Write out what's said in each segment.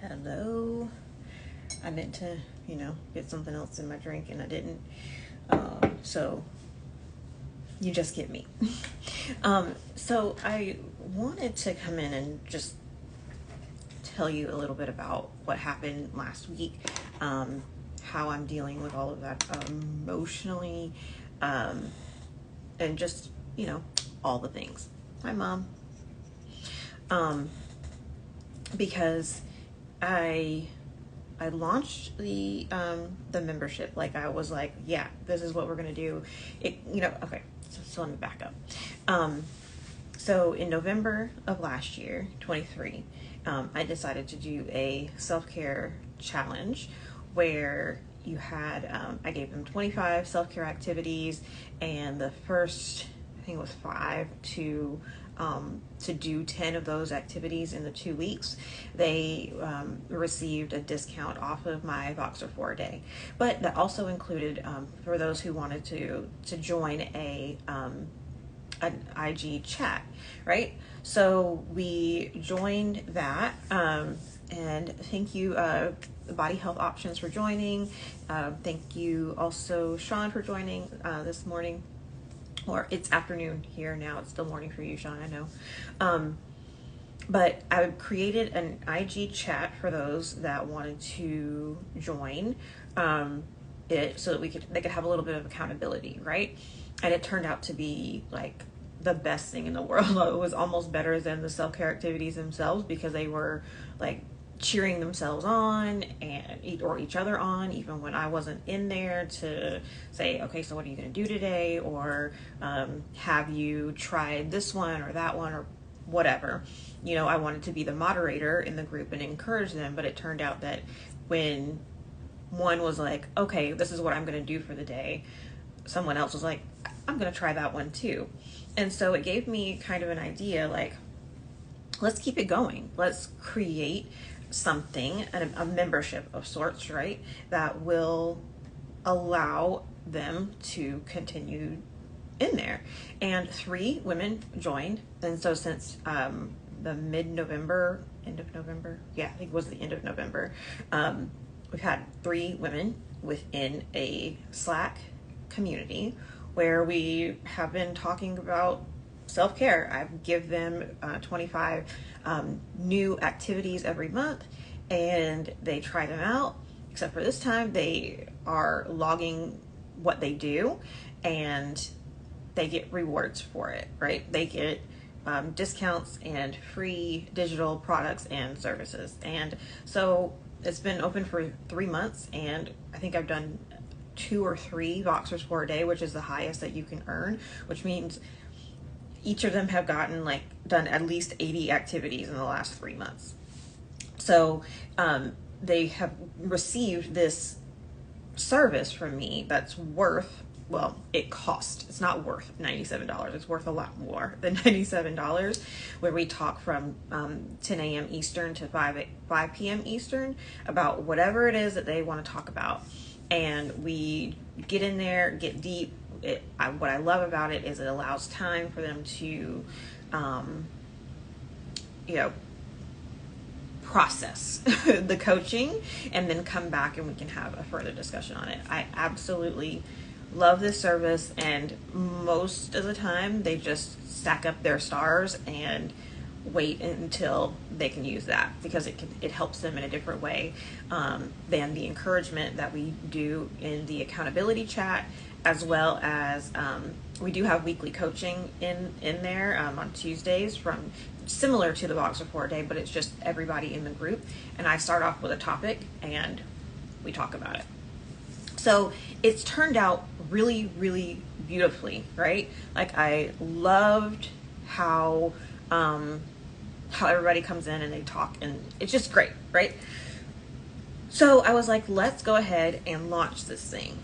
Hello. I meant to, get something else in my drink and I didn't. So you just get me. So I wanted to come in and just tell you a little bit about what happened last week, how I'm dealing with all of that emotionally, and just, all the things. Hi, Mom. Because I launched the membership. Like, I was like, yeah, this is what we're gonna do. Okay. So let me back up. So in November of last year, 23, I decided to do a self-care challenge where you had, I gave them 25 self-care activities, and the first, I think it was 5 to do 10 of those activities in the 2 weeks, they received a discount off of my Voxer for a day. But that also included, for those who wanted to join an IG chat, right? So we joined that, and thank you, Body Health Options, for joining. Thank you also, Sean, for joining this morning. Or it's afternoon here now. It's still morning for you, Sean, I know. But I created an IG chat for those that wanted to join it, so that they could have a little bit of accountability, right? And it turned out to be like the best thing in the world. It was almost better than the self-care activities themselves, because they were like cheering themselves on or each other on, even when I wasn't in there, to say, okay, so what are you going to do today? Or have you tried this one or that one or whatever? I wanted to be the moderator in the group and encourage them, but it turned out that when one was like, okay, this is what I'm going to do for the day, someone else was like, I'm going to try that one too. And so it gave me kind of an idea, like, let's keep it going. Let's create something, a membership of sorts, right, that will allow them to continue in there. And 3 women joined. And so since the end of November, I think it was the end of November, we've had 3 women within a Slack community where we have been talking about self-care. I give them 25 new activities every month, and they try them out, except for this time they are logging what they do, and they get rewards for it, right? They get discounts and free digital products and services. And so it's been open for 3 months, and I think I've done 2 or 3 Voxers for a day, which is the highest that you can earn, which means each of them have done at least 80 activities in the last 3 months. So they have received this service from me that's worth, it's not worth $97. It's worth a lot more than $97, where we talk from 10 a.m. Eastern to 5 p.m. Eastern about whatever it is that they want to talk about. And we get in there, get deep. What I love about it is it allows time for them to, process the coaching and then come back and we can have a further discussion on it. I absolutely love this service, and most of the time they just stack up their stars and wait until they can use that, because it helps them in a different way than the encouragement that we do in the accountability chat, as well as we do have weekly coaching in there on Tuesdays, from similar to the Voxer for a day, but it's just everybody in the group, and I start off with a topic and we talk about it. So it's turned out really, really beautifully, right? Like, I loved how everybody comes in and they talk, and it's just great, right? So I was like, let's go ahead and launch this thing.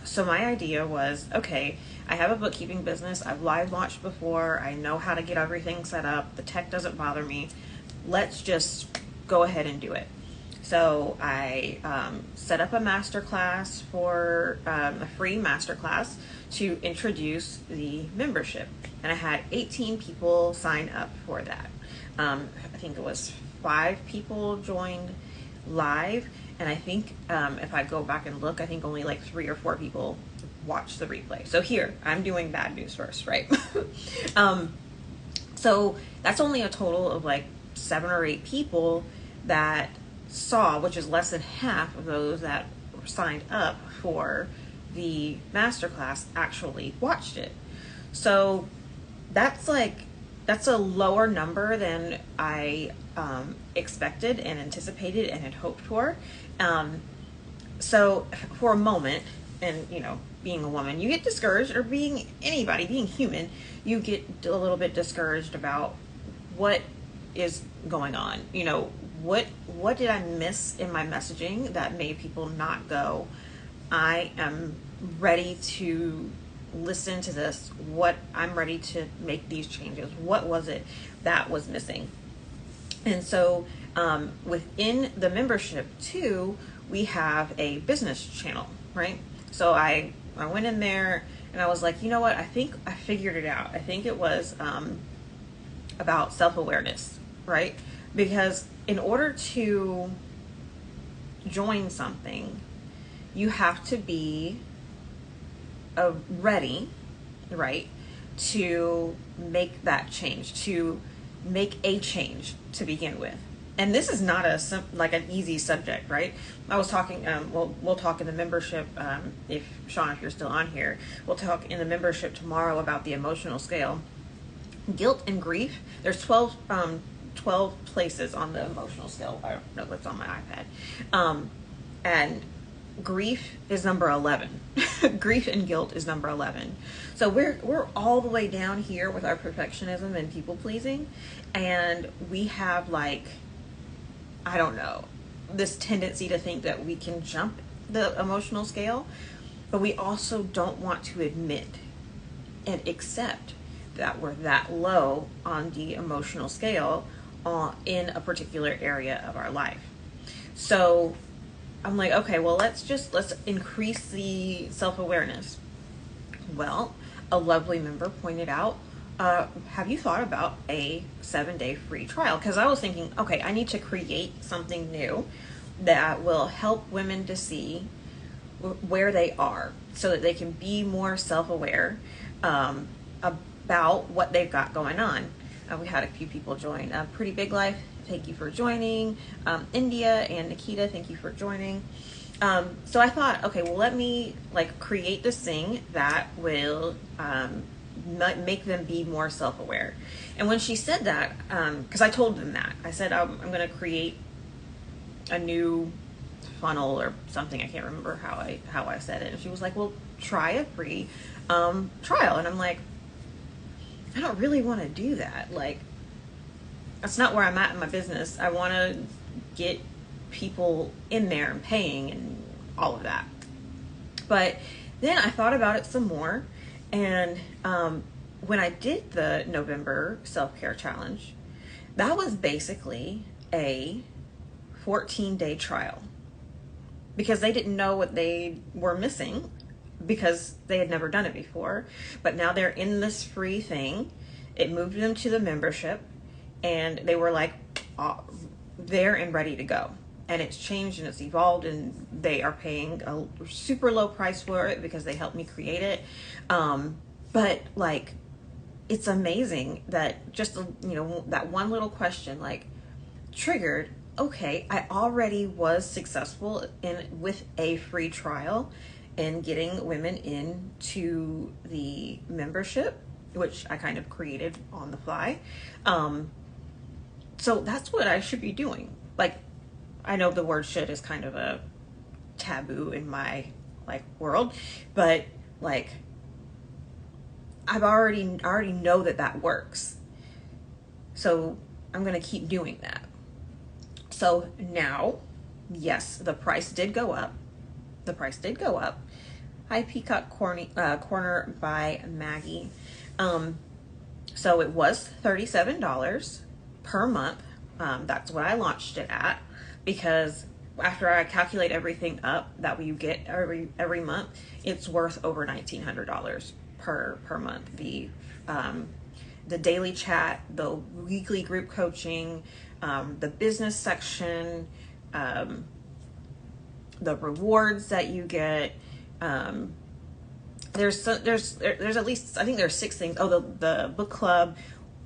So my idea was, okay, I have a bookkeeping business. I've live launched before. I know how to get everything set up. The tech doesn't bother me. Let's just go ahead and do it. So I set up a masterclass for a free masterclass to introduce the membership. And I had 18 people sign up for that. I think it was 5 people joined live, and I think if I go back and look, I think only like 3 or 4 people watched the replay. So here, I'm doing bad news first, right? So that's only a total of like 7 or 8 people that saw, which is less than half of those that signed up for the masterclass actually watched it. So that's a lower number than I expected and anticipated and had hoped for. So for a moment, and being a woman, you get discouraged, or being anybody, being human, you get a little bit discouraged about what is going on. What did I miss in my messaging that made people not go, I am ready to listen to this, I'm ready to make these changes. What was it that was missing? And so within the membership too, we have a business channel, right? So I went in there and I was like, you know what? I think I figured it out. I think it was about self-awareness, right? Because in order to join something, you have to be ready, right, to make that change, to make a change to begin with. And this is not an easy subject, right? I was talking, we'll talk in the membership, if Sean, if you're still on here, we'll talk in the membership tomorrow about the emotional scale. Guilt and grief, there's 12 places on the emotional scale. I don't know what's on my iPad. And grief is number 11. Grief and guilt is number 11. So we're all the way down here with our perfectionism and people pleasing, and we have this tendency to think that we can jump the emotional scale, but we also don't want to admit and accept that we're that low on the emotional scale in a particular area of our life. So I'm like, okay, well, let's increase the self-awareness. Well, a lovely member pointed out, have you thought about a 7-day free trial? Because I was thinking, okay, I need to create something new that will help women to see where they are so that they can be more self-aware about what they've got going on. We had a few people join. Pretty Big Life, thank you for joining. India and Nikita, thank you for joining. So I thought, okay, well, let me create this thing that will make them be more self-aware. And when she said that, because I told them that, I said, I'm going to create a new funnel or something. I can't remember how I said it. And she was like, well, try a free trial. And I'm like, I don't really want to do that. That's not where I'm at in my business. I want to get people in there and paying and all of that. But then I thought about it some more, and when I did the November self-care challenge, that was basically a 14-day trial, because they didn't know what they were missing because they had never done it before. But now they're in this free thing. It moved them to the membership, and they were there and ready to go. And it's changed and it's evolved, and they are paying a super low price for it because they helped me create it. But it's amazing that just that one little question triggered, okay, I already was successful with a free trial in getting women into the membership, which I kind of created on the fly. So that's what I should be doing. I know the word should is kind of a taboo in my world, but I already know that works. So I'm going to keep doing that. So now, yes, the price did go up. Hi, Peacock Corner by Maggie. So it was $37 per month. That's what I launched it at, because after I calculate everything up that you get every month, it's worth over $1,900 per month. The daily chat, the weekly group coaching, the business section, the rewards that you get. There's at least, I think there's 6 things. Oh, the book club.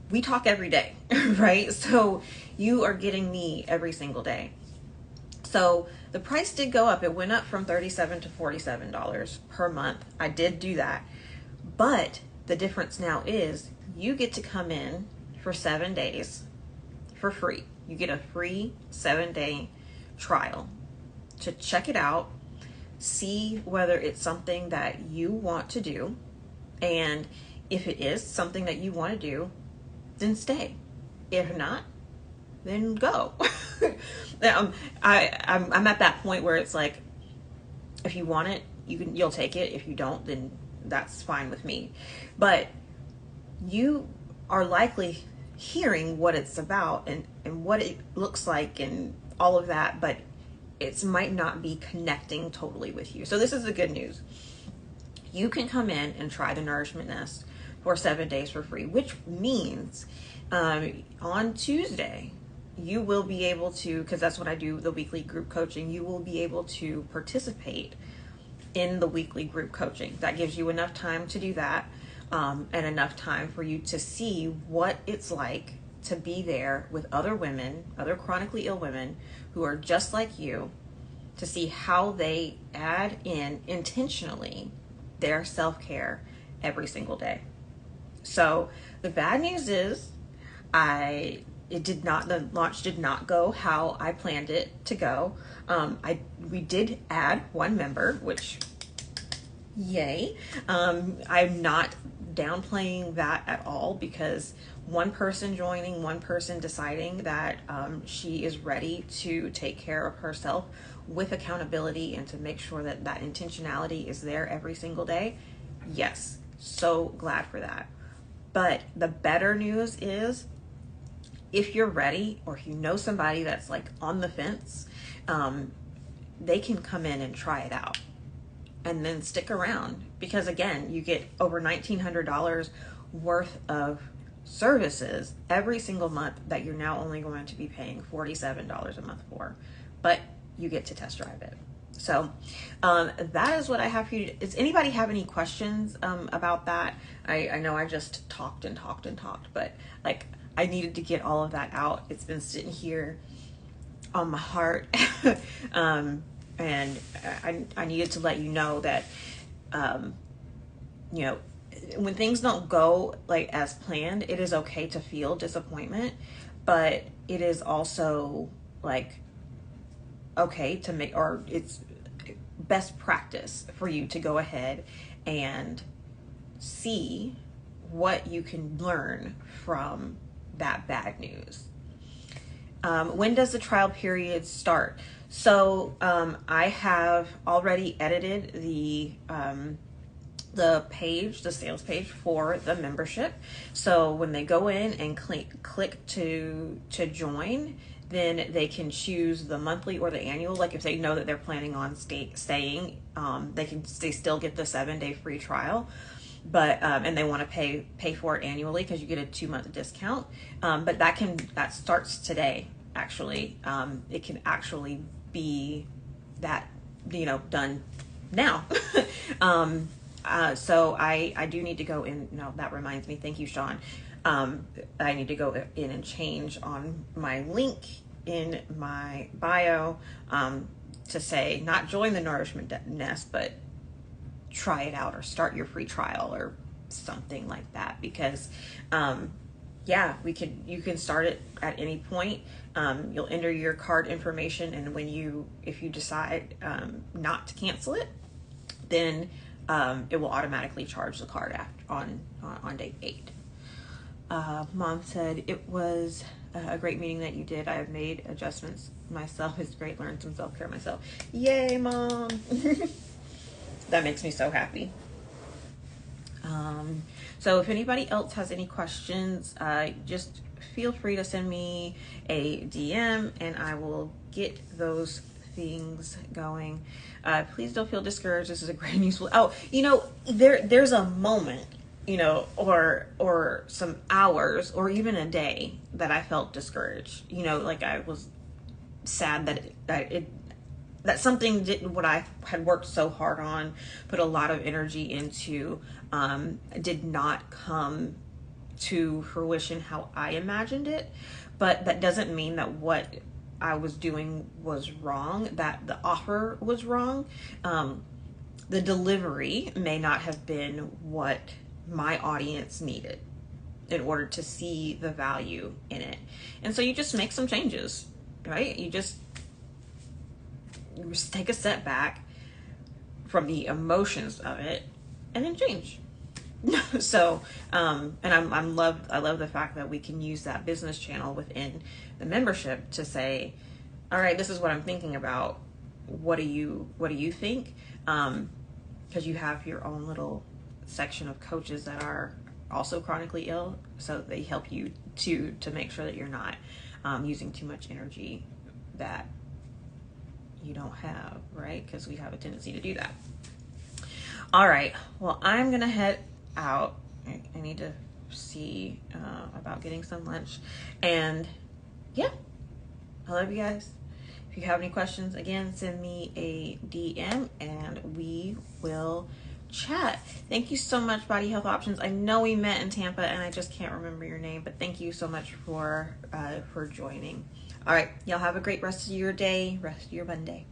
We talk every day, right? So you are getting me every single day. So the price did go up. It went up from $37 to $47 per month. I did do that. But the difference now is you get to come in for 7 days for free. You get a free 7-day trial to check it out, see whether it's something that you want to do. And if it is something that you want to do, then stay. If not, then go. I'm at that point where it's like, if you want it, you'll take it. If you don't, then that's fine with me. But you are likely hearing what it's about and what it looks like and all of that, but it might not be connecting totally with you. So this is the good news. You can come in and try the Nourishment Nest for 7 days for free, which means on Tuesday, you will be able to, because that's what I do, the weekly group coaching, you will be able to participate in the weekly group coaching. That gives you enough time to do that, and enough time for you to see what it's like to be there with other women, other chronically ill women who are just like you, to see how they add in intentionally their self-care every single day. So the bad news is the launch did not go how I planned it to go. We did add 1 member, which, yay. I'm not downplaying that at all, because one person joining, one person deciding that she is ready to take care of herself with accountability and to make sure that that intentionality is there every single day. Yes, so glad for that. But the better news is, if you're ready, or if you know somebody that's like on the fence, they can come in and try it out and then stick around, because again, you get over $1,900 worth of services every single month that you're now only going to be paying $47 a month for, but you get to test drive it. So that is what I have for you. Does anybody have any questions about that? I know I just talked, but like, I needed to get all of that out. It's been sitting here on my heart. And I needed to let you know that, when things don't go like as planned, it is okay to feel disappointment, but it is also like okay to make, or it's best practice for you to go ahead and see what you can learn from that bad news. When does the trial period start? So I have already edited the page, the sales page for the membership. So when they go in and click to join, then they can choose the monthly or the annual. Like if they know that they're planning on staying, they still get the 7-day free trial. But and they want to pay for it annually, because you get a 2-month discount. But that starts today. Actually, it can actually be that done now. So I do need to go in. No, that reminds me. Thank you, Sean. I need to go in and change on my link in my bio to say not join the Nourishment Nest, but try it out or start your free trial or something like that, because you can start it at any point. You'll enter your card information, and if you decide not to cancel it, then it will automatically charge the card on day 8. Mom said it was a great meeting that you did. I have made adjustments myself. It's great, learn some self-care myself. Yay, Mom. That makes me so happy. So if anybody else has any questions, just feel free to send me a DM and I will get those things going. Please don't feel discouraged. This is a great and useful. Oh, there's a moment, or some hours or even a day that I felt discouraged. Like I was sad that something didn't, what I had worked so hard on, put a lot of energy into, did not come to fruition how I imagined it. But that doesn't mean that what I was doing was wrong, that the offer was wrong. The delivery may not have been what my audience needed in order to see the value in it. And so you just make some changes, right? You just take a step back from the emotions of it and then change. So, and I love the fact that we can use that business channel within the membership to say, all right, this is what I'm thinking about. What do you think? Because you have your own little section of coaches that are also chronically ill, so they help you to make sure that you're not using too much energy that you don't have, right? Because we have a tendency to do that. All right, well, I'm gonna head out. I need to see about getting some lunch, and yeah, I love you guys. If you have any questions, again, send me a DM and we will chat. Thank you so much, Body Health Options. I know we met in Tampa and I just can't remember your name, but thank you so much for joining. All right, y'all have a great rest of your day, rest of your Monday.